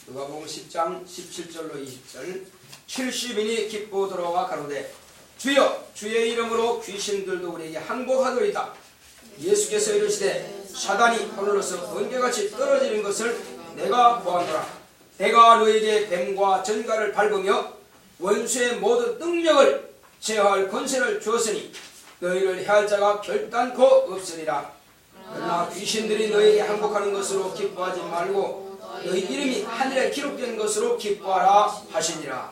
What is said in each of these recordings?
누가복음 10장 17절로 20절 70인이 기뻐 돌아와 가로되 주여 주의 이름으로 귀신들도 우리에게 항복하더이다. 예수께서 이르시되 사단이 하늘로서 번개같이 떨어지는 것을 내가 보았노라. 내가 너에게 뱀과 전갈을 밟으며 원수의 모든 능력을 제어할 권세를 주었으니 너희를 해할 자가 결단코 없으리라. 그러나 귀신들이 너희에게 항복하는 것으로 기뻐하지 말고 너희 이름이 하늘에 기록된 것으로 기뻐하라 하시니라.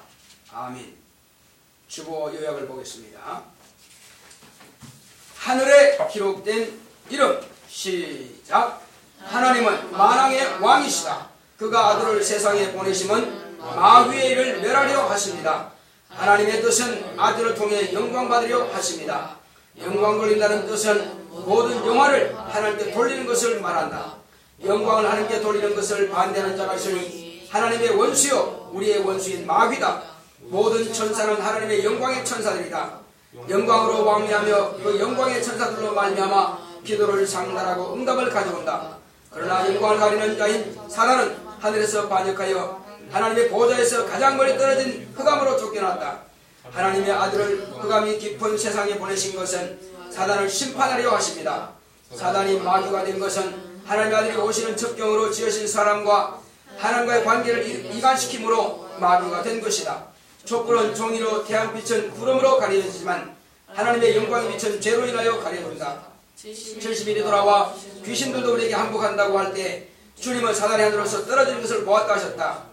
아멘. 주보 요약을 보겠습니다. 하늘에 기록된 이름. 시작. 하나님은 만왕의 왕이시다. 그가 아들을 세상에 보내심은 마귀의 일을 멸하려 하십니다. 하나님의 뜻은 아들을 통해 영광 받으려 하십니다. 영광 돌린다는 뜻은 모든 영화를 하나님께 돌리는 것을 말한다. 영광을 하나님께 돌리는 것을 반대하는 자가 있으니 하나님의 원수요 우리의 원수인 마귀다. 모든 천사는 하나님의 영광의 천사들이다. 영광으로 왕래하며 그 영광의 천사들로 말미암아 기도를 상달하고 응답을 가져온다. 그러나 영광을 가리는 자인 사단은 하늘에서 반역하여 하나님의 보좌에서 가장 멀리 떨어진 흑암으로 쫓겨났다. 하나님의 아들을 흑암이 깊은 세상에 보내신 것은 사단을 심판하려 하십니다. 사단이 마귀가 된 것은 하나님의 아들이 오시는 첩경으로 지으신 사람과 하나님과의 관계를 이간시킴으로 마귀가 된 것이다. 촛불은 종이로 태양빛은 구름으로 가려지지만 하나님의 영광의 빛은 죄로 인하여 가려진다. 70일이 돌아와 귀신들도 우리에게 항복한다고 할 때 주님은 사단의 하늘로서 떨어지는 것을 보았다 하셨다.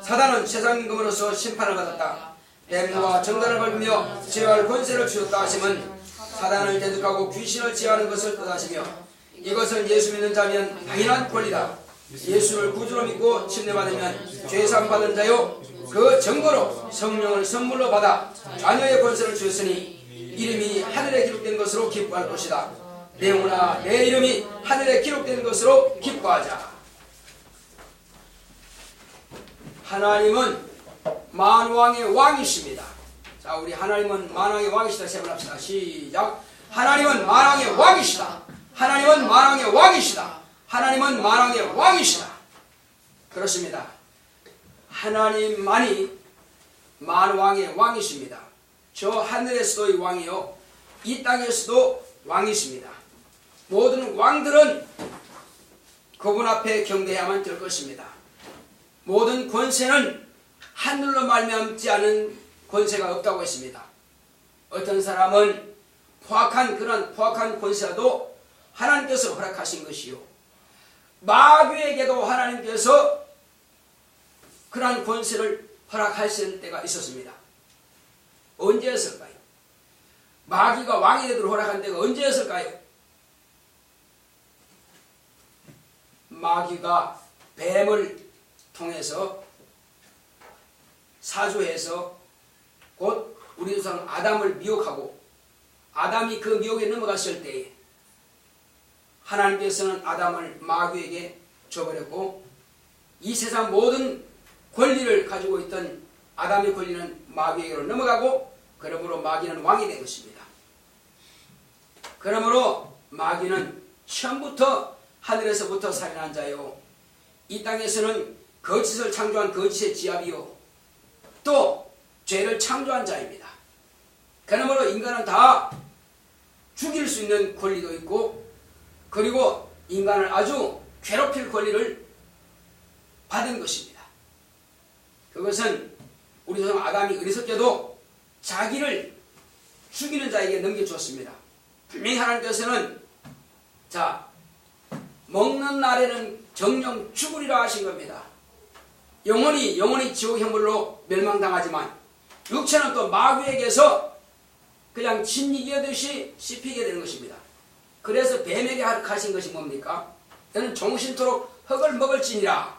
사단은 세상 임금으로서 심판을 받았다. 뱀과 전갈을 밟으며 제어할 권세를 주셨다 하심은 사단을 대적하고 귀신을 제어하는 것을 뜻하시며 이것은 예수 믿는 자면 당연한 권리다. 예수를 구주로 믿고 침례받으면 죄사함 받은 자요 그 증거로 성령을 선물로 받아 자녀의 권세를 주셨으니 이름이 하늘에 기록된 것으로 기뻐할 것이다. 내 영혼아 내 이름이 하늘에 기록된 것으로 기뻐하자. 하나님은 만왕의 왕이십니다. 자, 우리 하나님은 만왕의 왕이시다 세번합시다. 시작. 하나님은 만왕의 왕이시다. 하나님은 만왕의 왕이시다. 하나님은 만왕의 왕이시다. 그렇습니다. 하나님만이 만왕의 왕이십니다. 저 하늘에서도 왕이요 이 땅에서도 왕이십니다. 모든 왕들은 그분 앞에 경배해야만 될 것입니다. 모든 권세는 하늘로 말미암지 않은 권세가 없다고 했습니다. 어떤 사람은 그런 포악한 권세도 하나님께서 허락하신 것이요 마귀에게도 하나님께서 그러한 권세를 허락하실 때가 있었습니다. 언제였을까요? 마귀가 왕이 되도록 허락한 때가 언제였을까요? 마귀가 뱀을 통해서 사주해서 곧 우리 조상 아담을 미혹하고 아담이 그 미혹에 넘어갔을 때에 하나님께서는 아담을 마귀에게 줘버렸고 이 세상 모든 권리를 가지고 있던 아담의 권리는 마귀에게로 넘어가고 그러므로 마귀는 왕이 된 것입니다. 그러므로 마귀는 처음부터 하늘에서부터 살인한 자요 이 땅에서는 거짓을 창조한 거짓의 지압이요 또 죄를 창조한 자입니다. 그러므로 인간은 다 죽일 수 있는 권리도 있고 그리고 인간을 아주 괴롭힐 권리를 받은 것입니다. 그것은 우리 조상 아담이 어리석게도 자기를 죽이는 자에게 넘겨주었습니다. 분명히 하나님께서는 자 먹는 날에는 정령 죽으리라 하신 겁니다. 영원히 지옥 형벌로 멸망당하지만 육체는 또 마귀에게서 그냥 진이기하듯이 씹히게 되는 것입니다. 그래서 뱀에게 하신 것이 뭡니까? 너는 종신토록 흙을 먹을지니라.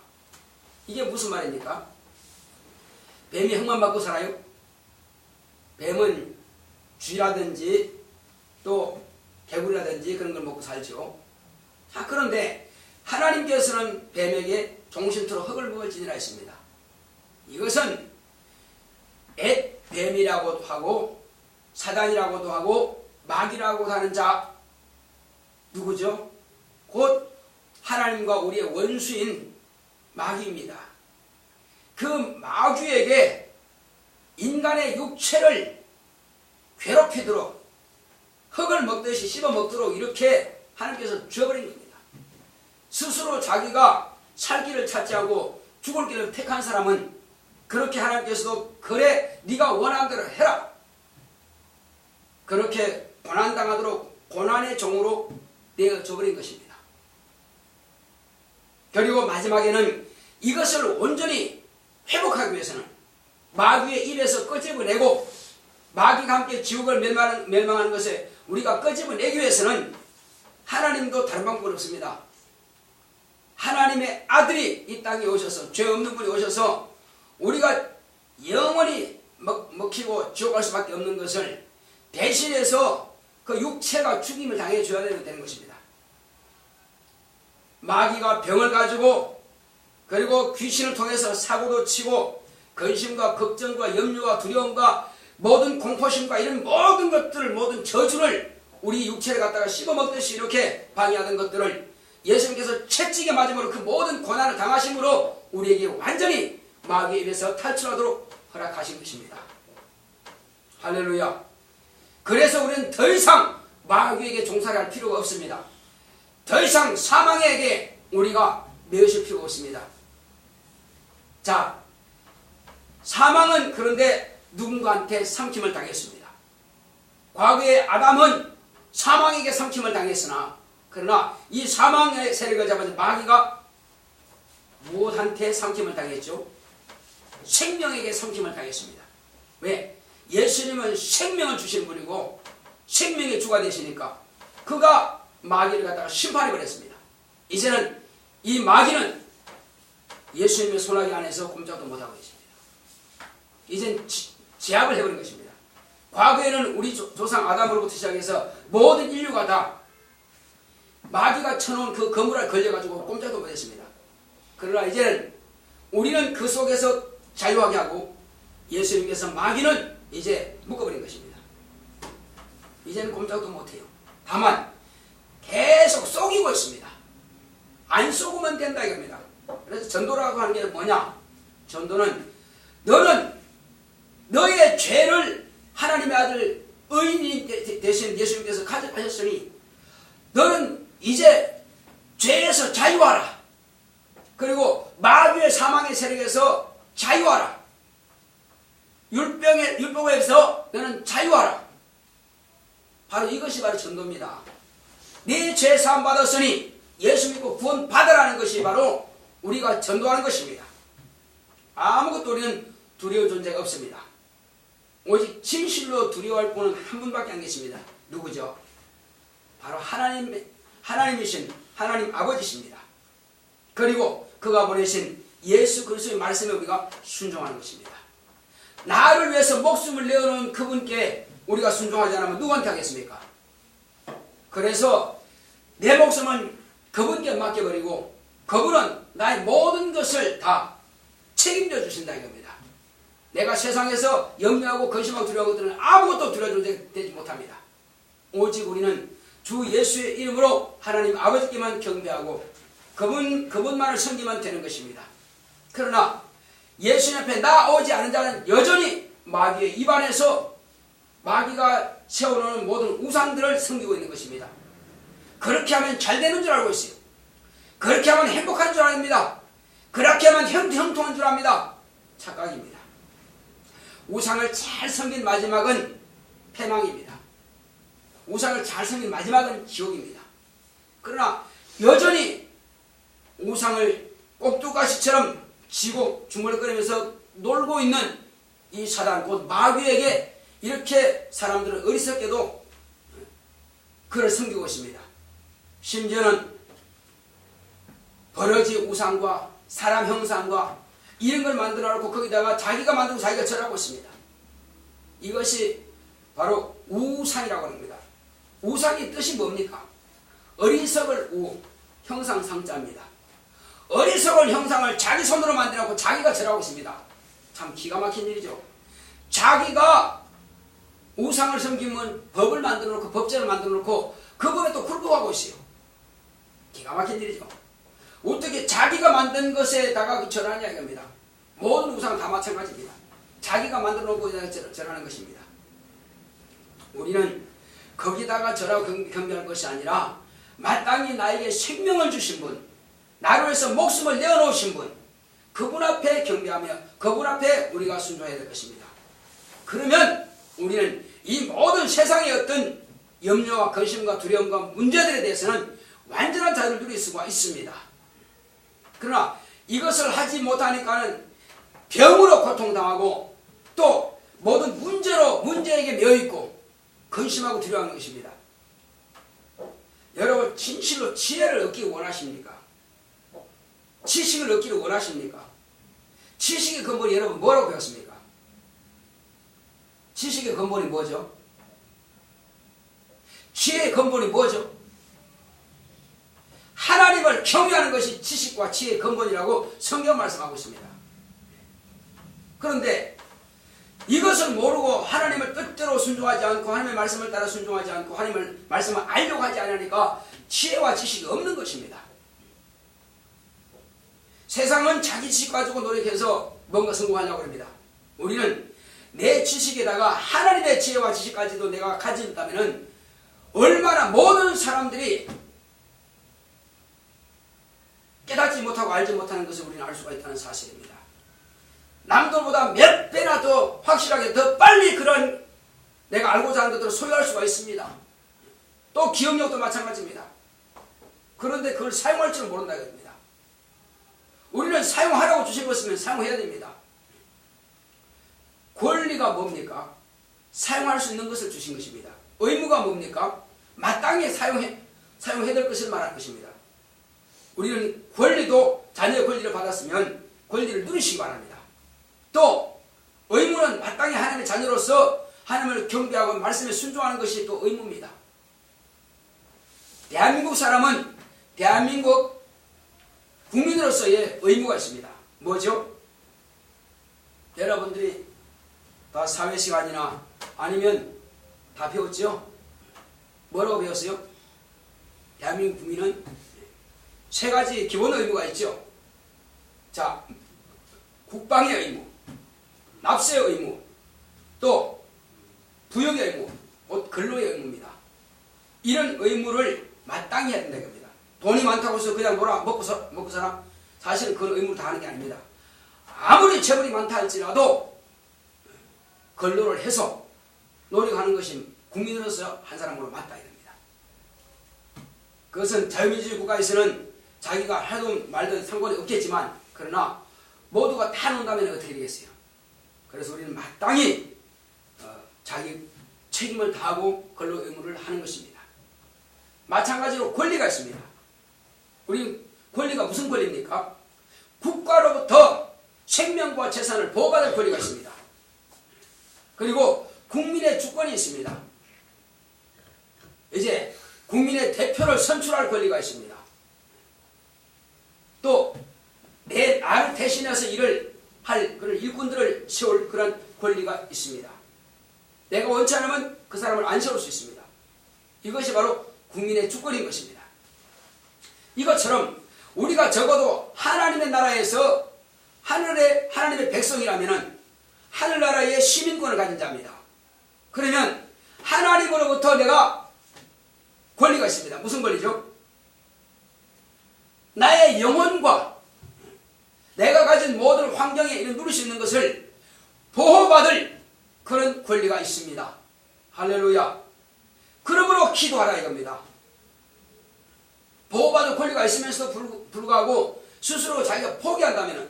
이게 무슨 말입니까? 뱀이 흙만 먹고 살아요? 뱀은 쥐라든지 또 개구리라든지 그런 걸 먹고 살죠. 자, 그런데 하나님께서는 뱀에게 종신토록 흙을 먹을지니라 했습니다. 이것은 뱀이라고도 하고 사단이라고도 하고 마귀라고도 하는 자 누구죠? 곧 하나님과 우리의 원수인 마귀입니다. 그 마귀에게 인간의 육체를 괴롭히도록 흙을 먹듯이 씹어 먹도록 이렇게 하나님께서 주어버린 겁니다. 스스로 자기가 살 길을 찾지 않고 죽을 길을 택한 사람은 그렇게 하나님께서도 그래 네가 원하는 대로 해라, 그렇게 고난당하도록 고난의 종으로 내어줘버린 것입니다. 그리고 마지막에는 이것을 온전히 회복하기 위해서는 마귀의 입에서 끄집어내고 마귀가 함께 지옥을 멸망하는 것에 우리가 끄집어내기 위해서는 하나님도 다른 방법은 없습니다. 하나님의 아들이 이 땅에 오셔서, 죄 없는 분이 오셔서 우리가 영원히 먹히고 지옥 갈 수밖에 없는 것을 대신해서 그 육체가 죽임을 당해 줘야 되는 것입니다. 마귀가 병을 가지고 그리고 귀신을 통해서 사고도 치고 근심과 걱정과 염려와 두려움과 모든 공포심과 이런 모든 것들을, 모든 저주를 우리 육체를 갖다가 씹어먹듯이 이렇게 방해하던 것들을 예수님께서 채찍에 맞음으로 그 모든 고난을 당하심으로 우리에게 완전히 마귀의 입에서 탈출하도록 허락하신 것입니다. 할렐루야. 그래서 우리는 더 이상 마귀에게 종살이 할 필요가 없습니다. 더 이상 사망에게 우리가 매으실 필요가 없습니다. 자, 사망은 그런데 누군가한테 삼킴을 당했습니다. 과거에 아담은 사망에게 삼킴을 당했으나, 그러나 이 사망의 세력을 잡은 마귀가 무엇한테 삼킴을 당했죠? 생명에게 삼킴을 당했습니다. 왜? 예수님은 생명을 주신 분이고 생명의 주가 되시니까 그가 마귀를 갖다가 심판해버렸습니다. 이제는 이 마귀는 예수님의 손아귀 안에서 꼼짝도 못하고 있습니다. 이젠 제압을 해버린 것입니다. 과거에는 우리 조상 아담으로부터 시작해서 모든 인류가 다 마귀가 쳐놓은 그 거물에 걸려가지고 꼼짝도 못했습니다. 그러나 이제는 우리는 그 속에서 자유하게 하고 예수님께서 마귀는 이제 묶어버린 것입니다. 이제는 꼼짝도 못해요. 다만 계속 속이고 있습니다. 안 속으면 된다 이겁니다. 그래서 전도라고 하는 게 뭐냐? 전도는 너는 너의 죄를 하나님의 아들 의인이 되신 예수님께서 가져가셨으니 너는 이제 죄에서 자유하라. 그리고 마귀의 사망의 세력에서 자유하라. 율법에서 너는 자유하라. 바로 이것이 바로 전도입니다. 네 죄 사함 받았으니 예수 믿고 구원 받으라는 것이 바로 우리가 전도하는 것입니다. 아무것도 우리는 두려울 존재가 없습니다. 오직 진실로 두려워할 분은 한 분밖에 안 계십니다. 누구죠? 바로 하나님이신 하나님 아버지십니다. 그리고 그가 보내신 예수 그리스도의 말씀에 우리가 순종하는 것입니다. 나를 위해서 목숨을 내어놓은 그분께 우리가 순종하지 않으면 누구한테 하겠습니까? 그래서 내 목숨은 그분께 맡겨버리고 그분은 나의 모든 것을 다 책임져 주신다 이겁니다. 내가 세상에서 염려하고 근심하고 두려워하는 것들은 아무것도 두려워되지 못합니다. 오직 우리는 주 예수의 이름으로 하나님 아버지께만 경배하고 그분만을 섬기면 되는 것입니다. 그러나 예수님 앞에 나오지 않은 자는 여전히 마귀의 입안에서 마귀가 세워놓은 모든 우상들을 섬기고 있는 것입니다. 그렇게 하면 잘 되는 줄 알고 있어요. 그렇게 하면 행복한 줄 압니다. 그렇게 하면 형통한 줄 압니다. 착각입니다. 우상을 잘 섬긴 마지막은 패망입니다. 우상을 잘 섬긴 마지막은 지옥입니다. 그러나 여전히 우상을 꼭두가시처럼 지고 중얼거리면서 놀고 있는 이 사단 곧 마귀에게 이렇게 사람들은 어리석게도 그를 섬기고 있습니다. 심지어는 버러지 우상과 사람 형상과 이런 걸 만들어 놓고 거기다가 자기가 만들고 자기가 절하고 있습니다. 이것이 바로 우상이라고 합니다. 우상의 뜻이 뭡니까? 어리석을 우, 형상 상자입니다. 어리석은 형상을 자기 손으로 만들어 놓고 자기가 절하고 있습니다. 참 기가 막힌 일이죠. 자기가 우상을 섬기면 법을 만들어 놓고 법제를 만들어 놓고 그 법에 또 굴복하고 있어요. 기가 막힌 일이죠. 어떻게 자기가 만든 것에다가 절하냐 이겁니다. 모든 우상은 다 마찬가지입니다. 자기가 만들어 놓고 절하는 것입니다. 우리는 거기다가 절하고 경배할 것이 아니라 마땅히 나에게 생명을 주신 분, 나를 위해서 목숨을 내어놓으신 분, 그분 앞에 경배하며 그분 앞에 우리가 순종해야 될 것입니다. 그러면 우리는 이 모든 세상의 어떤 염려와 근심과 두려움과 문제들에 대해서는 완전한 자유를 누릴 수가 있습니다. 그러나 이것을 하지 못하니까는 병으로 고통당하고 또 모든 문제에게 매여있고 근심하고 두려워하는 것입니다. 여러분 진실로 지혜를 얻기 원하십니까? 지식을 얻기를 원하십니까? 지식의 근본이 여러분 뭐라고 배웠습니까? 지식의 근본이 뭐죠? 지혜의 근본이 뭐죠? 하나님을 경외하는 것이 지식과 지혜의 근본이라고 성경 말씀하고 있습니다. 그런데 이것을 모르고 하나님을 뜻대로 순종하지 않고 하나님의 말씀을 따라 순종하지 않고 하나님의 말씀을 알려고 하지 않으니까 지혜와 지식이 없는 것입니다. 세상은 자기 지식 가지고 노력해서 뭔가 성공하려고 합니다. 우리는 내 지식에다가 하나님의 지혜와 지식까지도 내가 가진다면 얼마나 모든 사람들이 깨닫지 못하고 알지 못하는 것을 우리는 알 수가 있다는 사실입니다. 남들보다 몇 배나 더 확실하게 더 빨리 그런 내가 알고자 하는 것들을 소유할 수가 있습니다. 또 기억력도 마찬가지입니다. 그런데 그걸 사용할 줄은 모른다 이겁니다. 우리는 사용하라고 주신 것이면 사용해야 됩니다. 권리가 뭡니까? 사용할 수 있는 것을 주신 것입니다. 의무가 뭡니까? 마땅히 사용해야 될 것을 말하는 것입니다. 우리는 권리도 자녀의 권리를 받았으면 권리를 누리시기 바랍니다. 또 의무는 마땅히 하나님의 자녀로서 하나님을 경배하고 말씀에 순종하는 것이 또 의무입니다. 대한민국 사람은 대한민국 국민으로서의 의무가 있습니다. 뭐죠? 여러분들이 다 사회시간이나 아니면 다 배웠죠? 뭐라고 배웠어요? 대한민국 국민은 세 가지 기본 의무가 있죠. 자, 국방의 의무, 납세의 의무, 또 부역의 의무, 곧 근로의 의무입니다. 이런 의무를 마땅히 해야 된다는 겁니다. 돈이 많다고 해서 그냥 먹고 살아? 사실은 그런 의무를 다 하는 게 아닙니다. 아무리 재물이 많다 할지라도 근로를 해서 노력하는 것이 국민으로서 한 사람으로 맞다 이겁니다. 그것은 자유민주주의 국가에서는 자기가 하든 말든 상관이 없겠지만 그러나 모두가 다 논다면 어떻게 되겠어요? 그래서 우리는 마땅히 자기 책임을 다하고 근로 의무를 하는 것입니다. 마찬가지로 권리가 있습니다. 우리 권리가 무슨 권리입니까? 국가로부터 생명과 재산을 보호받을 권리가 있습니다. 그리고 국민의 주권이 있습니다. 이제 국민의 대표를 선출할 권리가 있습니다. 또 나를 대신해서 일을 할 그런 일꾼들을 세울 그런 권리가 있습니다. 내가 원치 않으면 그 사람을 안 세울 수 있습니다. 이것이 바로 국민의 주권인 것입니다. 이것처럼 우리가 적어도 하나님의 나라에서 하나님의 백성이라면 하늘나라의 시민권을 가진 자입니다. 그러면 하나님으로부터 내가 권리가 있습니다. 무슨 권리죠? 나의 영혼과 내가 가진 모든 환경에 누릴 수 있는 것을 보호받을 그런 권리가 있습니다. 할렐루야. 그러므로 기도하라 이겁니다. 보호받을 권리가 있으면서도 불구하고 스스로 자기가 포기한다면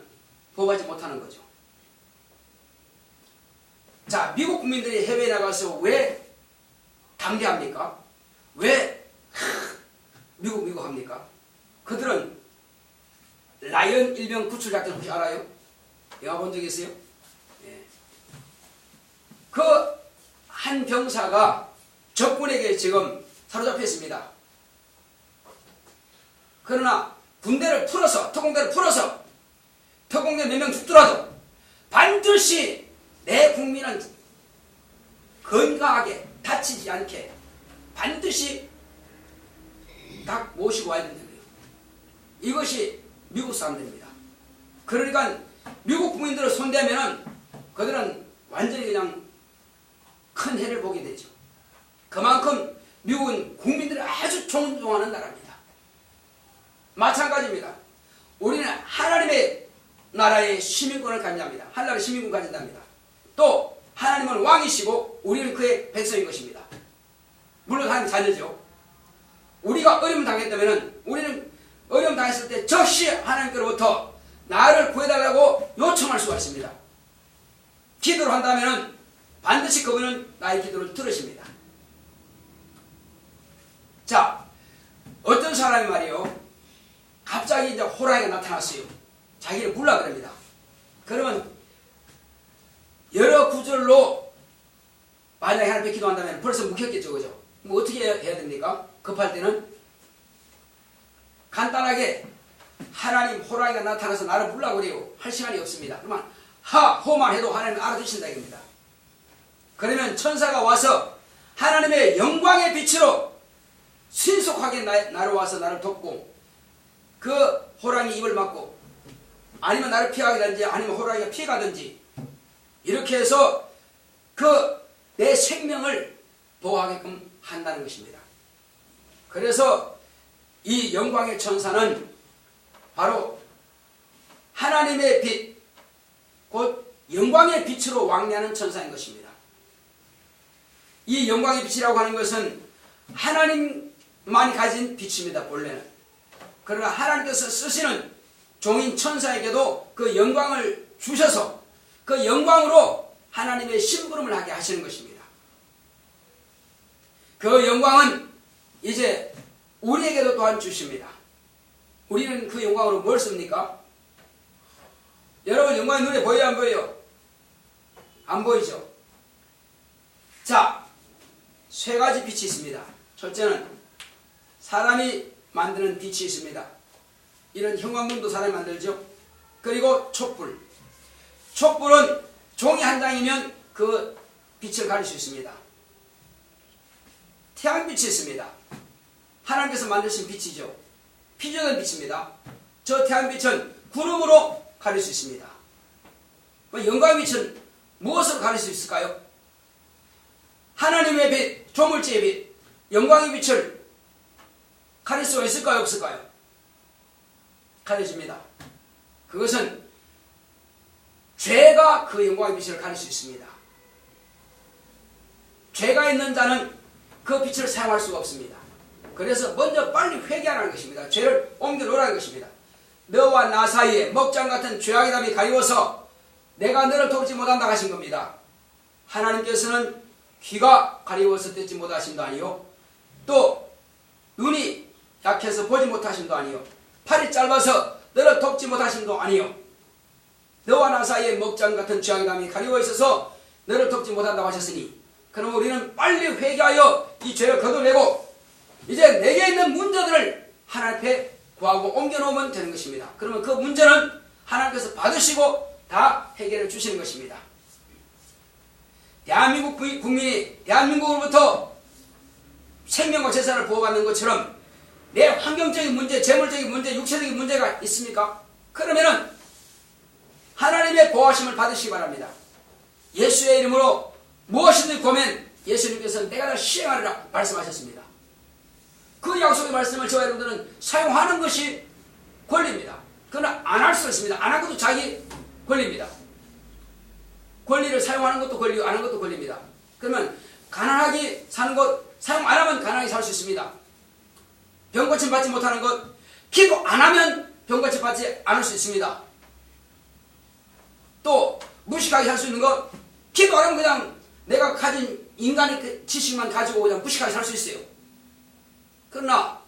보호받지 못하는 거죠. 자, 미국 국민들이 해외에 나가서 왜 담대합니까? 왜 미국 합니까? 그들은 라이언 일병 구출 작전 혹시 알아요? 영화 본 적 있어요? 예. 그 한 병사가 적군에게 지금 사로잡혔습니다. 그러나 군대를 풀어서 특공대를 풀어서 특공대 몇 명 죽더라도 반드시 내 국민은 건강하게 다치지 않게 반드시 딱 모시고 와야 된다고요. 이것이 미국 사람들입니다. 그러니까 미국 국민들을 손대면은 그들은 완전히 그냥 큰 해를 보게 되죠. 그만큼 미국은 국민들을 아주 존중하는 나라입니다. 마찬가지입니다. 우리는 하나님의 나라의 시민권을 가진답니다. 하나님의 시민권 가진답니다. 또 하나님은 왕이시고 우리는 그의 백성인 것입니다. 물론 하나님 자녀죠. 우리가 어려움 당했다면 우리는 어려움 당했을 때 즉시 하나님께로부터 나를 구해달라고 요청할 수가 있습니다. 기도를 한다면 반드시 그분은 나의 기도를 들으십니다. 자, 어떤 사람이 말이요, 갑자기 이제 호랑이가 나타났어요. 자기를 물라 그럽니다. 그러면 여러 구절로 만약에 하나님께 기도한다면 벌써 묵혔겠죠, 그죠? 뭐 어떻게 해야 됩니까? 급할 때는 간단하게 하나님, 호랑이가 나타나서 나를 물라고 그래요. 할 시간이 없습니다. 그러면 호만 해도 하나님 알아주신다 이겁니다. 그러면 천사가 와서 하나님의 영광의 빛으로 신속하게 나를 와서 나를 돕고 그 호랑이 입을 막고 아니면 나를 피하게 되든지 아니면 호랑이가 피해가든지 이렇게 해서 그 내 생명을 보호하게끔 한다는 것입니다. 그래서 이 영광의 천사는 바로 하나님의 빛, 곧 영광의 빛으로 왕래하는 천사인 것입니다. 이 영광의 빛이라고 하는 것은 하나님만이 가진 빛입니다. 본래는. 그러나 하나님께서 쓰시는 종인 천사에게도 그 영광을 주셔서 그 영광으로 하나님의 심부름을 하게 하시는 것입니다. 그 영광은 이제 우리에게도 또한 주십니다. 우리는 그 영광으로 뭘 씁니까? 여러분, 영광이 눈에 보여요, 안 보여요? 안 보이죠? 자, 세 가지 빛이 있습니다. 첫째는 사람이 만드는 빛이 있습니다. 이런 형광등도 사람이 만들죠. 그리고 촛불. 촛불은 종이 한 장이면 그 빛을 가릴 수 있습니다. 태양빛이 있습니다. 하나님께서 만드신 빛이죠. 피조된 빛입니다. 저 태양빛은 구름으로 가릴 수 있습니다. 영광의 빛은 무엇으로 가릴 수 있을까요? 하나님의 빛, 조물주의 빛, 영광의 빛을 가릴 수가 있을까요? 없을까요? 가려집니다. 그것은 죄가 그 영광의 빛을 가릴 수 있습니다. 죄가 있는 자는 그 빛을 사용할 수가 없습니다. 그래서 먼저 빨리 회개하라는 것입니다. 죄를 옮겨놓으라는 것입니다. 너와 나 사이에 먹장 같은 죄악의 담이 가리워서 내가 너를 돕지 못한다 하신 겁니다. 하나님께서는 귀가 가리워서 듣지 못하심도 아니요, 또 눈이 약해서 보지 못하심도 아니요, 팔이 짧아서 너를 돕지 못하심도 아니요, 너와 나 사이에 먹장 같은 죄악의 담이 가리워 있어서 너를 돕지 못한다고 하셨으니, 그럼 우리는 빨리 회개하여 이 죄를 거둬내고 이제 내게 있는 문제들을 하나님 앞에 구하고 옮겨놓으면 되는 것입니다. 그러면 그 문제는 하나님께서 받으시고 다 해결해 주시는 것입니다. 대한민국 국민이 대한민국으로부터 생명과 재산을 보호받는 것처럼 내 환경적인 문제, 재물적인 문제, 육체적인 문제가 있습니까? 그러면은 하나님의 보호하심을 받으시기 바랍니다. 예수의 이름으로 무엇이든 고면 예수님께서는 내가 다 시행하리라 말씀하셨습니다. 그 약속의 말씀을 저와 여러분들은 사용하는 것이 권리입니다. 그러나 안 할 수 있습니다. 안 한 것도 자기 권리입니다. 권리를 사용하는 것도 권리고 안 하는 것도 권리입니다. 그러면 가난하게 사는 것, 사용 안 하면 가난하게 살 수 있습니다. 병고침 받지 못하는 것, 기도 안 하면 병고침 받지 않을 수 있습니다. 또 무식하게 살 수 있는 것, 기도 안 하면 그냥 내가 가진 인간의 지식만 가지고 그냥 무식하게 살 수 있어요. 그러나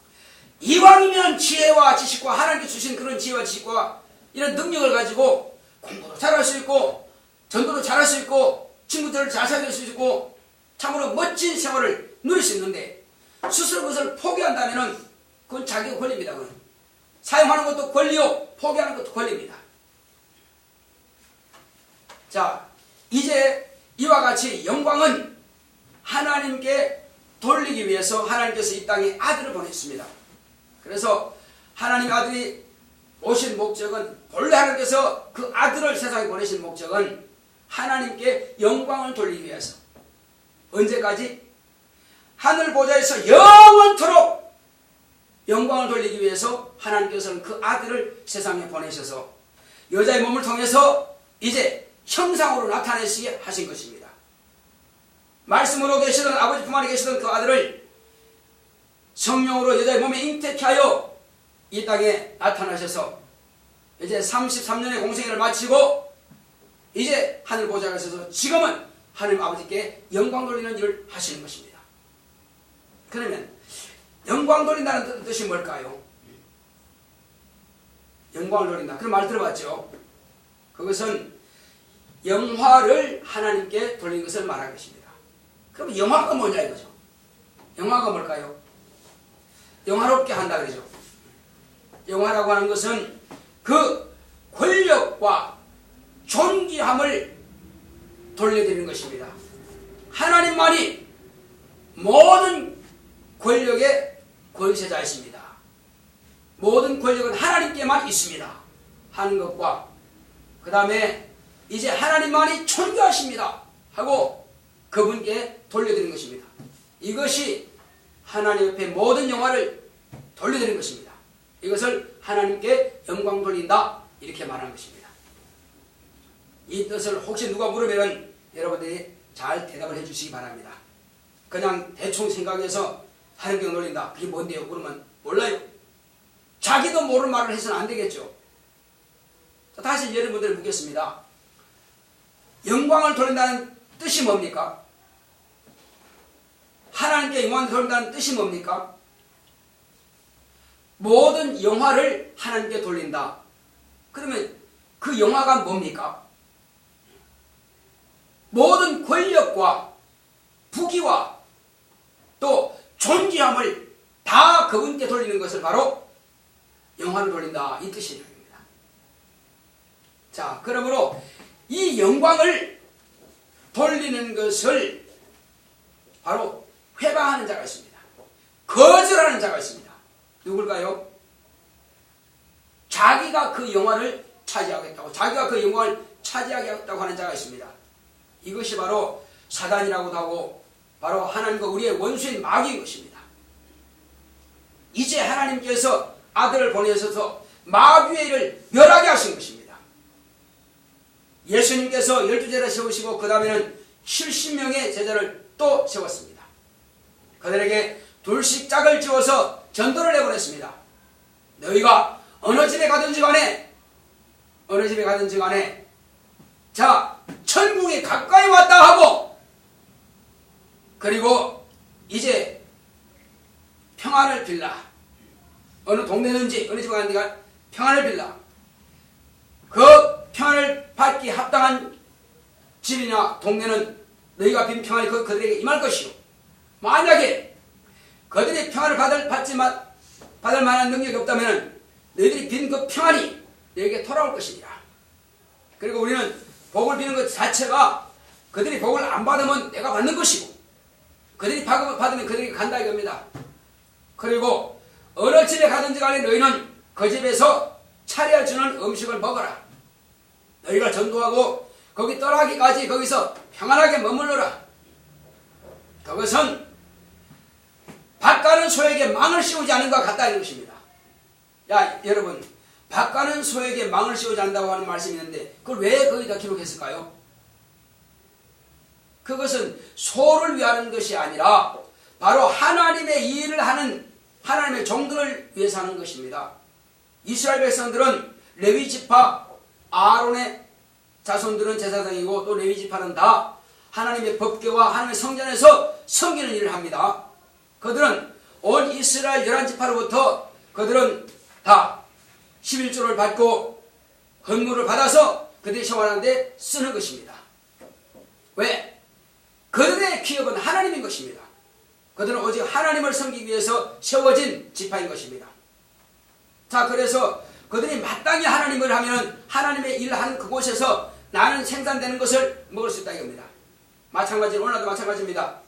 이왕이면 지혜와 지식과 하나님께 주신 그런 지혜와 지식과 이런 능력을 가지고 공부도 잘할 수 있고 전도도 잘할 수 있고 친구들을 잘 사귈 수 있고 참으로 멋진 생활을 누릴 수 있는데 스스로 그것을 포기한다면 그건 자기의 권리입니다. 그건. 사용하는 것도 권리요, 포기하는 것도 권리입니다. 자, 이제 이와 같이 영광은 하나님께 돌리기 위해서 하나님께서 이 땅에 아들을 보냈습니다. 그래서 하나님 아들이 오신 목적은, 본래 하나님께서 그 아들을 세상에 보내신 목적은 하나님께 영광을 돌리기 위해서, 언제까지? 하늘 보좌에서 영원토록 영광을 돌리기 위해서 하나님께서는 그 아들을 세상에 보내셔서 여자의 몸을 통해서 이제 형상으로 나타내시게 하신 것입니다. 말씀으로 계시던, 아버지 품 안에 계시던 그 아들을 성령으로 여자의 몸에 잉태케 하여 이 땅에 나타나셔서 이제 33년의 공생애를 마치고 이제 하늘 보좌에 서서 지금은 하나님 아버지께 영광 돌리는 일을 하시는 것입니다. 그러면 영광 돌린다는 뜻이 뭘까요? 영광을 돌린다. 그런 말 들어봤죠? 그것은 영화를 하나님께 돌리는 것을 말하는 것입니다. 그럼 영화가 뭐냐 이거죠? 영화가 뭘까요? 영화롭게 한다 그러죠. 영화라고 하는 것은 그 권력과 존귀함을 돌려드리는 것입니다. 하나님만이 모든 권력의 권세자이십니다. 모든 권력은 하나님께만 있습니다 하는 것과, 그 다음에 이제 하나님만이 존귀하십니다 하고 그분께 돌려드리는 것입니다. 이것이 하나님 옆에 모든 영화를 돌려드리는 것입니다. 이것을 하나님께 영광 돌린다 이렇게 말하는 것입니다. 이 뜻을 혹시 누가 물으면 여러분들이 잘 대답을 해주시기 바랍니다. 그냥 대충 생각해서 하나님께 돌린다, 그게 뭔데요? 그러면 몰라요. 자기도 모르는 말을 해서는 안 되겠죠. 다시 여러분들 묻겠습니다. 영광을 돌린다는 뜻이 뭡니까? 하나님께 영광을 돌린다는 뜻이 뭡니까? 모든 영화를 하나님께 돌린다. 그러면 그 영화가 뭡니까? 모든 권력과 부귀와 또 존귀함을 다 그분께 돌리는 것을 바로 영화를 돌린다 이 뜻입니다. 자, 그러므로 이 영광을 돌리는 것을 바로 회방하는 자가 있습니다. 거절하는 자가 있습니다. 누굴까요? 자기가 그 영광을 차지하겠다고, 자기가 그 영광을 차지하겠다고 하는 자가 있습니다. 이것이 바로 사단이라고도 하고 바로 하나님과 우리의 원수인 마귀인 것입니다. 이제 하나님께서 아들을 보내셔서 마귀의 일을 멸하게 하신 것입니다. 예수님께서 12제자를 세우시고 그 다음에는 70명의 제자를 또 세웠습니다. 그들에게 둘씩 짝을 지어서 전도를 내보냈습니다. 너희가 어느 집에 가든지 간에 자, 천국이 가까이 왔다 하고, 그리고 이제 평안을 빌라. 어느 동네든지 어느 집에 가는지가 평안을 빌라. 그 평안을 받기 합당한 집이나 동네는 너희가 빈 평안이 그들에게 임할 것이요, 만약에 그들이 평안을 받을 만한 능력이 없다면 너희들이 빈 그 평안이 너희에게 돌아올 것이니라. 그리고 우리는 복을 비는 것 자체가 그들이 복을 안 받으면 내가 받는 것이고, 그들이 받으면 그들이 간다 이겁니다. 그리고 어느 집에 가든지 간에 너희는 그 집에서 차려주는 음식을 먹어라. 너희가 전도하고 거기 떠나기까지 거기서 평안하게 머물러라. 그것은 밭 가는 소에게 망을 씌우지 않은 것 같다는 것입니다. 야, 여러분, 밭 가는 소에게 망을 씌우지 않는다고 하는 말씀이 있는데 그걸 왜 거기다 기록했을까요? 그것은 소를 위하는 것이 아니라 바로 하나님의 일을 하는 하나님의 종들을 위해서 하는 것입니다. 이스라엘 백성들은 레위 지파, 아론의 자손들은 제사장이고 또 레위 지파는 다 하나님의 법궤와 하나님의 성전에서 섬기는 일을 합니다. 그들은 온 이스라엘 11지파로부터 그들은 다 11조를 받고 헌물을 받아서 그들이 생활하는데 쓰는 것입니다. 왜? 그들의 기업은 하나님인 것입니다. 그들은 오직 하나님을 섬기기 위해서 세워진 지파인 것입니다. 자, 그래서 그들이 마땅히 하나님을 하면 하나님의 일을 하는 그곳에서 나는 생산되는 것을 먹을 수 있다 이겁니다. 마찬가지로 오늘도 마찬가지입니다.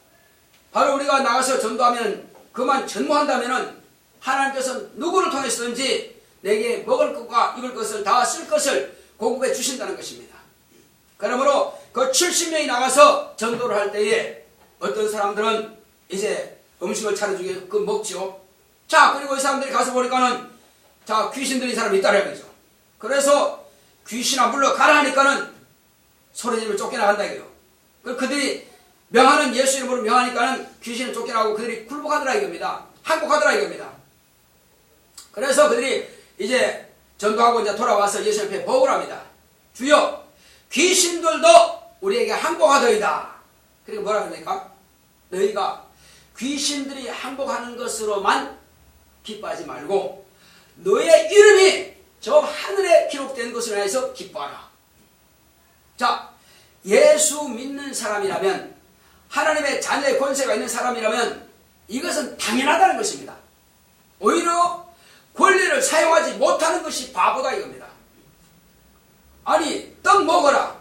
바로 우리가 나가서 전도하면 그만 전무한다면 하나님께서 누구를 통해서든지 내게 먹을 것과 입을 것을 다 쓸 것을 공급해 주신다는 것입니다. 그러므로 그 70명이 나가서 전도를 할 때에 어떤 사람들은 이제 음식을 차려주게 그 먹죠. 자, 그리고 이 사람들이 가서 보니까는 자, 귀신 들린 사람이 있다는 거죠. 그래서 귀신아 물러가라 하니까는 소리지르며 쫓겨나간다 이거요. 그들이 명하는 예수 이름으로 명하니까는 귀신은 쫓겨나고 그들이 굴복하더라 이겁니다. 항복하더라 이겁니다. 그래서 그들이 이제 전도하고 이제 돌아와서 예수 앞에 보고를 합니다. 주여, 귀신들도 우리에게 항복하더이다. 그리고 뭐라 그럽니까? 너희가 귀신들이 항복하는 것으로만 기뻐하지 말고 너의 이름이 저 하늘에 기록된 것을 인해서 기뻐하라. 자, 예수 믿는 사람이라면, 하나님의 자녀의 권세가 있는 사람이라면 이것은 당연하다는 것입니다. 오히려 권리를 사용하지 못하는 것이 바보다 이겁니다. 아니, 떡 먹어라.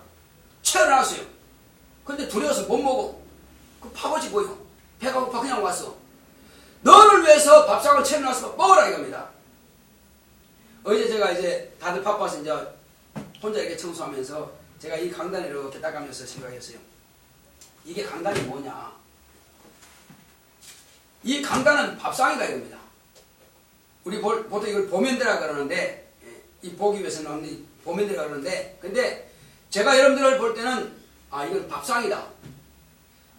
채워놨어요. 근데 두려워서 못 먹어. 그 바보지 뭐요. 배가 고파 그냥 왔어. 너를 위해서 밥상을 채워놨어. 먹어라 이겁니다. 어제 제가 이제 다들 바빠서 이제 혼자 이렇게 청소하면서 제가 이 강단을 이렇게 닦으면서 생각했어요. 이게 강단이 뭐냐. 이 강단은 밥상이다 이겁니다. 우리 보통 이걸 보면대라 그러는데, 이 보기 위해서는 보면대라 그러는데, 근데 제가 여러분들을 볼 때는 이건 밥상이다.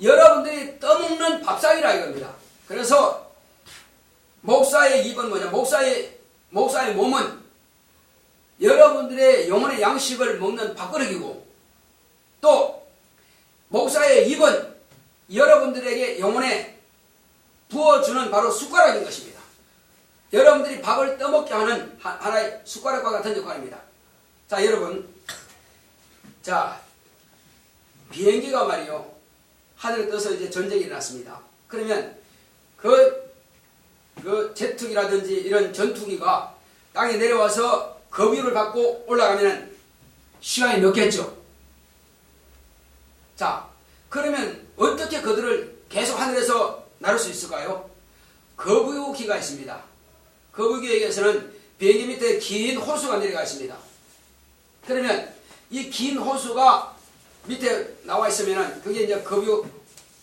여러분들이 떠먹는 밥상이라 이겁니다. 그래서 목사의 입은 뭐냐, 목사의 몸은 여러분들의 영혼의 양식을 먹는 밥그릇이고, 또 목사의 입은 여러분들에게 영혼에 부어주는 바로 숟가락인 것입니다. 여러분들이 밥을 떠먹게 하는 하나의 숟가락과 같은 역할입니다. 자, 여러분, 자, 비행기가 말이요, 하늘에 떠서 이제 전쟁이 일어났습니다. 그러면 그 제트기라든지 이런 전투기가 땅에 내려와서 급유를 받고 올라가면 시간이 몇 개죠? 자, 그러면 어떻게 그들을 계속 하늘에서 나를 수 있을까요? 급유기가 있습니다. 급유기에서는 비행기 밑에 긴 호수가 내려가 있습니다. 그러면 이 긴 호수가 밑에 나와 있으면은 그게 이제 급유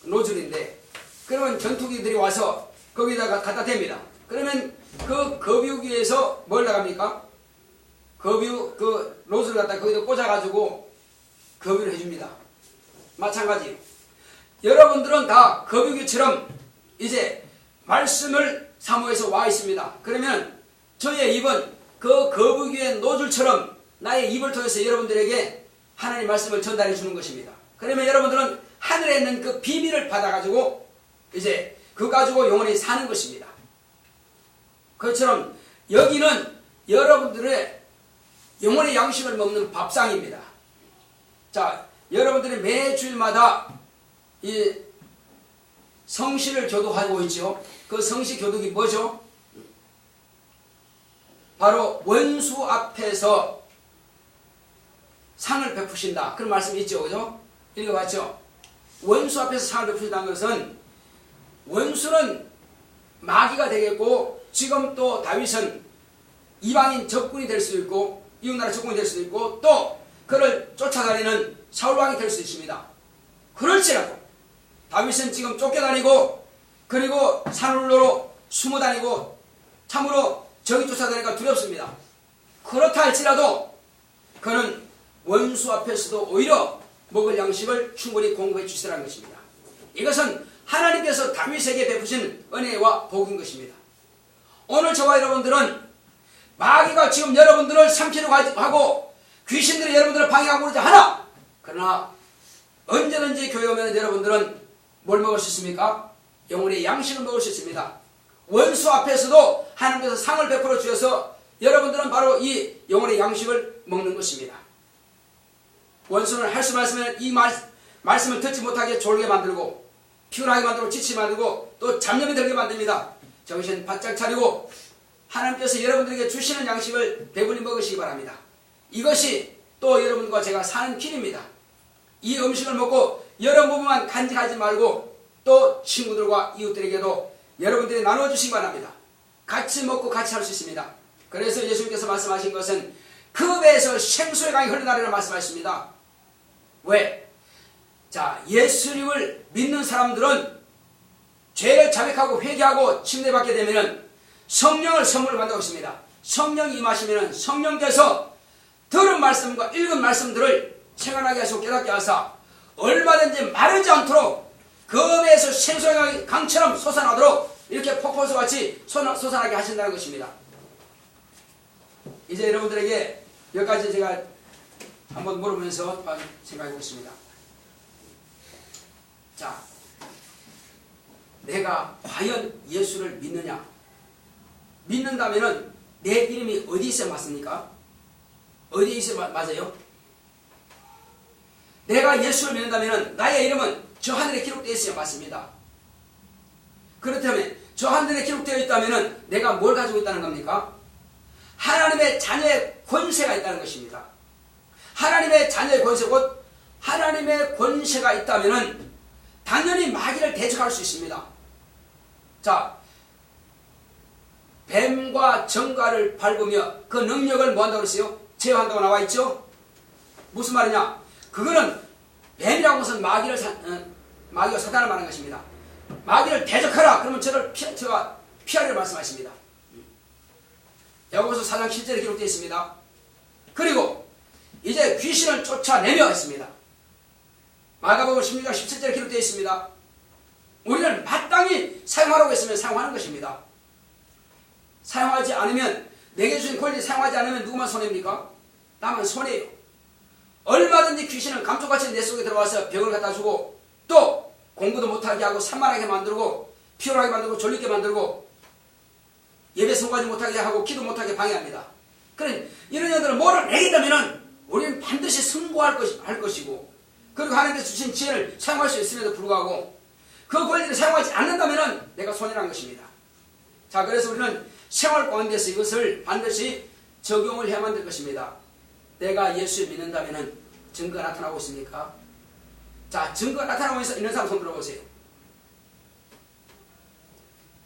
노즐인데, 그러면 전투기들이 와서 거기다가 갖다 댑니다. 그러면 그 급유기에서 뭘 나갑니까? 그 노즐을 갖다 거기다 꽂아가지고 급유를 해줍니다. 마찬가지. 여러분들은 다 급유기처럼 이제 말씀을 사모해서 와 있습니다. 그러면 저의 입은 그 급유기의 노즐처럼 나의 입을 통해서 여러분들에게 하나님의 말씀을 전달해 주는 것입니다. 그러면 여러분들은 하늘에 있는 그 비밀을 받아가지고 이제 그거 가지고 영원히 사는 것입니다. 그것처럼 여기는 여러분들의 영혼의 양식을 먹는 밥상입니다. 자, 여러분들이 매주일마다 이 성시를 교독하고 있죠. 그 성시 교독이 뭐죠? 바로 원수 앞에서 상을 베푸신다. 그런 말씀이 있죠. 그죠? 읽어봤죠? 원수 앞에서 상을 베푸신다는 것은, 원수는 마귀가 되겠고, 지금 또 다윗은 이방인 적군이 될 수도 있고, 이웃나라 적군이 될 수도 있고, 또 그를 쫓아다니는 사울왕이 될 수 있습니다. 그럴지라도 다윗은 지금 쫓겨다니고, 그리고 산울로로 숨어다니고, 참으로 적이 쫓아다니니까 두렵습니다. 그렇다 할지라도 그는 원수 앞에서도 오히려 먹을 양식을 충분히 공급해 주시라는 것입니다. 이것은 하나님께서 다윗에게 베푸신 은혜와 복인 것입니다. 오늘 저와 여러분들은 마귀가 지금 여러분들을 삼키려고 하고 귀신들이 여러분들을 방해하고 그러지 않아. 그러나 언제든지 교회 오면 여러분들은 뭘 먹을 수 있습니까? 영혼의 양식을 먹을 수 있습니다. 원수 앞에서도 하나님께서 상을 베풀어 주셔서 여러분들은 바로 이 영혼의 양식을 먹는 것입니다. 원수는 할 수 말씀에 이 말씀을 듣지 못하게 졸게 만들고, 피곤하게 만들고, 지치게 만들고, 또 잡념이 들게 만듭니다. 정신 바짝 차리고 하나님께서 여러분들에게 주시는 양식을 배불리 먹으시기 바랍니다. 이것이 또 여러분과 제가 사는 길입니다. 이 음식을 먹고 여러분만 간직하지 말고 또 친구들과 이웃들에게도 여러분들이 나눠주시기 바랍니다. 같이 먹고 같이 할 수 있습니다. 그래서 예수님께서 말씀하신 것은 그 배에서 생수의 강이 흘러나리라 말씀하십니다. 왜? 자, 예수님을 믿는 사람들은 죄를 자백하고 회개하고 침례받게 되면 성령을 선물을 받는다고 했습니다. 성령이 임하시면 성령께서 들은 말씀과 읽은 말씀들을 체감하게 하시고 깨닫게 하사 얼마든지 마르지 않도록 그 배에서 생수의 강처럼 솟아나도록 이렇게 폭포수같이 솟아나게 하신다는 것입니다. 이제 여러분들에게 몇 가지 제가 한번 물어보면서 생각해 보겠습니다. 자, 내가 과연 예수를 믿느냐? 믿는다면은 내 이름이 어디 있어야 맞습니까? 어디에 있어야 맞아요? 내가 예수를 믿는다면은 나의 이름은 저 하늘에 기록되어 있어야 맞습니다. 그렇다면 저 하늘에 기록되어 있다면은 내가 뭘 가지고 있다는 겁니까? 하나님의 자녀의 권세가 있다는 것입니다. 하나님의 자녀의 권세, 곧 하나님의 권세가 있다면은 당연히 마귀를 대적할 수 있습니다. 자, 뱀과 정갈을 밟으며 그 능력을 뭐한다고 그랬어요? 제어한다고 나와 있죠? 무슨 말이냐? 그거는 뱀이라고 해서 마귀가 사탄을 말하는 것입니다. 마귀를 대적하라. 그러면 저가 피하리라 말씀하십니다. 야고보서 4장 7절에 기록되어 있습니다. 그리고 이제 귀신을 쫓아내며 했습니다. 마가복음 16장 17절에 기록되어 있습니다. 우리는 마땅히 사용하라고 했으면 사용하는 것입니다. 사용하지 않으면, 내게 주신 권리 사용하지 않으면 누구만 손해입니까? 나만 손해예요. 얼마든지 귀신은 감쪽같이 내 속에 들어와서 병을 갖다 주고 또 공부도 못하게 하고 산만하게 만들고 피곤하게 만들고 졸리게 만들고 예배 성가지 못하게 하고 기도 못하게 방해합니다. 그래, 이런 년들은 뭐를 내겠다면 우리는 반드시 승부할 것이고, 그리고 하나님께서 주신 지혜를 사용할 수 있음에도 불구하고 그 권리를 사용하지 않는다면 내가 손해라는 것입니다. 자, 그래서 우리는 생활 가운데서 이것을 반드시 적용을 해야만 될 것입니다. 내가 예수를 믿는다면 증거가 나타나고 있습니까? 자, 증거가 나타나고 있는 사람 손 들어보세요.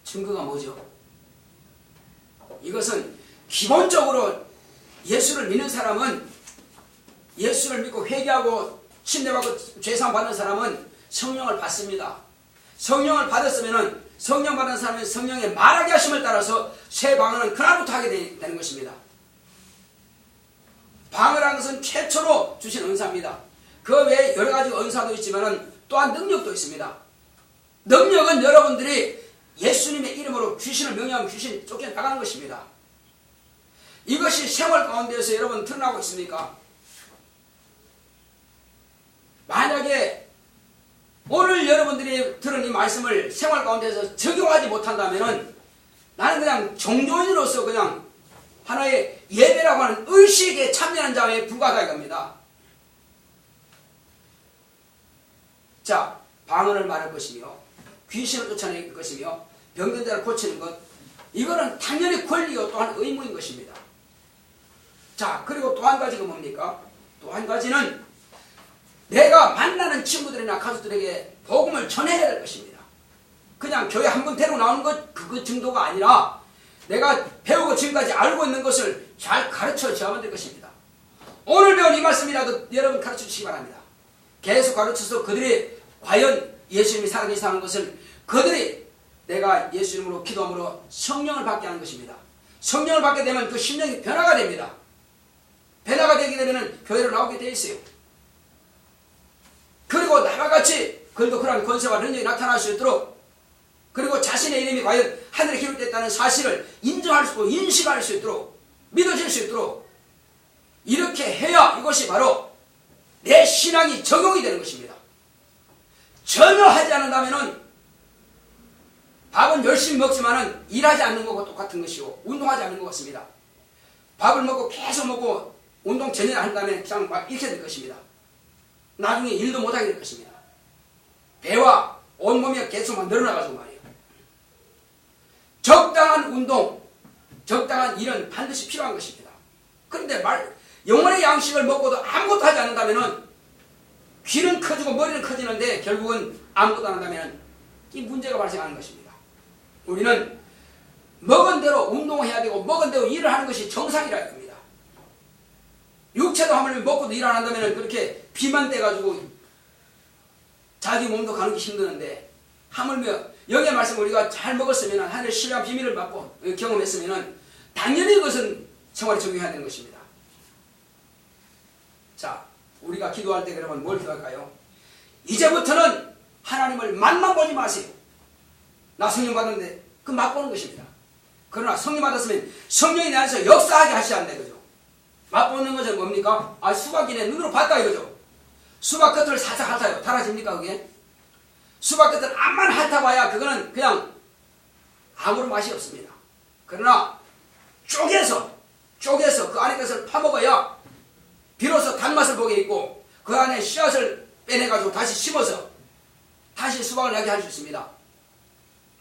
증거가 뭐죠? 이것은 기본적으로 예수를 믿는 사람은, 예수를 믿고 회개하고 침례받고 죄사함 받는 사람은 성령을 받습니다. 성령을 받았으면 성령 받은 사람은 성령의 말하게 하심을 따라서 새 방언은 그날부터 하게 되는 것입니다. 방언이라는 것은 최초로 주신 은사입니다. 그 외에 여러 가지 은사도 있지만 또한 능력도 있습니다. 능력은 여러분들이 예수님의 이름으로 귀신을 명령하면 귀신이 쫓겨나가는 것입니다. 이것이 생활 가운데서 여러분 드러나고 있습니까? 만약에 오늘 여러분들이 들은 이 말씀을 생활 가운데서 적용하지 못한다면 나는 그냥 종교인으로서 그냥 하나의 예배라고 하는 의식에 참여하는 자에 불과하다 이겁니다. 자, 방언을 말할 것이며 귀신을 쫓아낼 것이며 병든 자를 고치는 것, 이거는 당연히 권리요 또한 의무인 것입니다. 자, 그리고 또 한 가지가 뭡니까? 또 한 가지는 내가 만나는 친구들이나 가족들에게 복음을 전해야 될 것입니다. 그냥 교회 한 번 데리고 나오는 것, 그 정도가 아니라 내가 배우고 지금까지 알고 있는 것을 잘 가르쳐 줘야만 될 것입니다. 오늘 배운 이 말씀이라도 여러분 가르쳐 주시기 바랍니다. 계속 가르쳐서 그들이 과연 예수님이 살아계시다는 것을, 그들이 내가 예수 이름으로 기도함으로 성령을 받게 하는 것입니다. 성령을 받게 되면 그 심령이 변화가 됩니다. 변화가 되게 되면 교회로 나오게 되어 있어요. 그리고 나와 같이 그들도 그러한 권세와 능력이 나타날 수 있도록, 그리고 자신의 이름이 과연 하늘에 기록됐다는 사실을 인정할 수 있고 인식할 수 있도록, 믿어질 수 있도록 이렇게 해야 이것이 바로 내 신앙이 적용이 되는 것입니다. 전혀 하지 않는다면 밥은 열심히 먹지만 일하지 않는 것과 똑같은 것이고 운동하지 않는 것 같습니다. 밥을 먹고 계속 먹고 운동 전혀 안 한다면 그냥 막 이렇게 될 것입니다. 나중에 일도 못하게 될 것입니다. 배와 온몸이 계속만 늘어나가지고 말이에요. 적당한 운동, 적당한 일은 반드시 필요한 것입니다. 그런데 영혼의 양식을 먹고도 아무것도 하지 않는다면 귀는 커지고 머리는 커지는데 결국은 아무것도 안 한다면 이 문제가 발생하는 것입니다. 우리는 먹은 대로 운동해야 되고 먹은 대로 일을 하는 것이 정상이라 이겁니다. 육체도 하물며 먹고도 일 안 한다면 그렇게 비만 떼가지고 자기 몸도 가는 게 힘드는데 하물며 여기의 말씀 우리가 잘 먹었으면 하늘의 신뢰한 비밀을 받고 경험했으면 당연히 그것은 생활에 적용해야 되는 것입니다. 자, 우리가 기도할 때 그러면 뭘 기도할까요? 이제부터는 하나님을 맛만 보지 마세요. 나 성령 받았는데 그 맛보는 것입니다. 그러나 성령 받았으면 성령이 내 안에서 역사하게 하셔야 한다 이거죠. 맛보는 것은 뭡니까? 수박이네 눈으로 봤다 이거죠. 수박 겉을 살짝 핥아요. 달아집니까 그게? 수박 겉을 암만 핥아봐야 그거는 그냥 아무런 맛이 없습니다. 그러나 쪼개서 그 안에 것을 파먹어야 비로소 단맛을 보게 있고 그 안에 씨앗을 빼내가지고 다시 심어서 다시 수박을 나게 할 수 있습니다.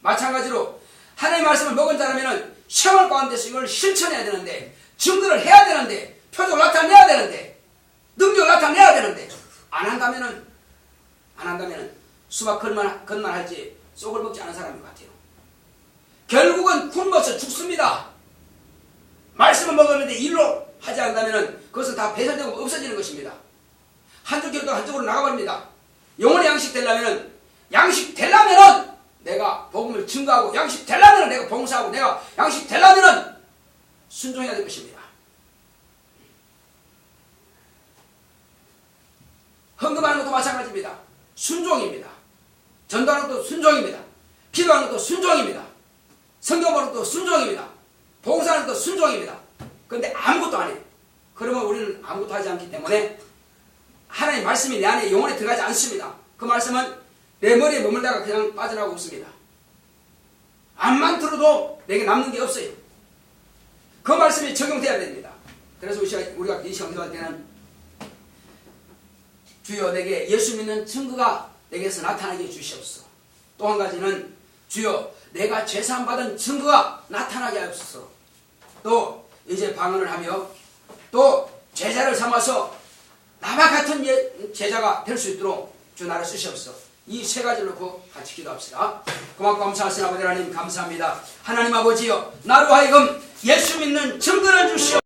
마찬가지로 하나님의 말씀을 먹은 자라면 생활 가운데서 이걸 실천해야 되는데 증거를 해야 되는데 표적을 나타내야 되는데 능력을 나타내야 되는데 안 한다면은 수박 겉만 할지 쏙을 먹지 않은 사람인 것 같아요. 결국은 굶어서 죽습니다. 말씀을 먹었는데 일로 하지 않는다면 그것은 다 배설되고 없어지는 것입니다. 한쪽 길도 한쪽으로 나가버립니다. 영혼의 양식 되려면 내가 복음을 증거하고 양식 되려면 내가 봉사하고 내가 양식 되려면 순종해야 될 것입니다. 헌금하는 것도 마찬가지입니다. 순종입니다. 전도하는 것도 순종입니다. 기도하는 것도 순종입니다. 성경 보는 것도 순종입니다. 봉사하는 것도 순종입니다. 그런데 아무것도 안 해요. 그러면 우리는 아무것도 하지 않기 때문에 하나님의 말씀이 내 안에 영혼에 들어가지 않습니다. 그 말씀은 내 머리에 머물다가 그냥 빠져나가고 없습니다. 암만 들어도 내게 남는 게 없어요. 그 말씀이 적용돼야 됩니다. 그래서 우리가 이 시간 기도할 때는 주여 내게 예수 믿는 증거가 내게서 나타나게 해주시옵소서. 또 한 가지는 주여 내가 죄사함 받은 증거가 나타나게 하옵소서. 또 이제 방언을 하며 또 제자를 삼아서 나와 같은 제자가 될 수 있도록 주 나를 쓰시옵소서. 이 세 가지를 놓고 같이 기도합시다. 고맙고 감사하신 아버지 하나님 감사합니다. 하나님 아버지여 나로 하여금 예수 믿는 증거를 주시옵소서.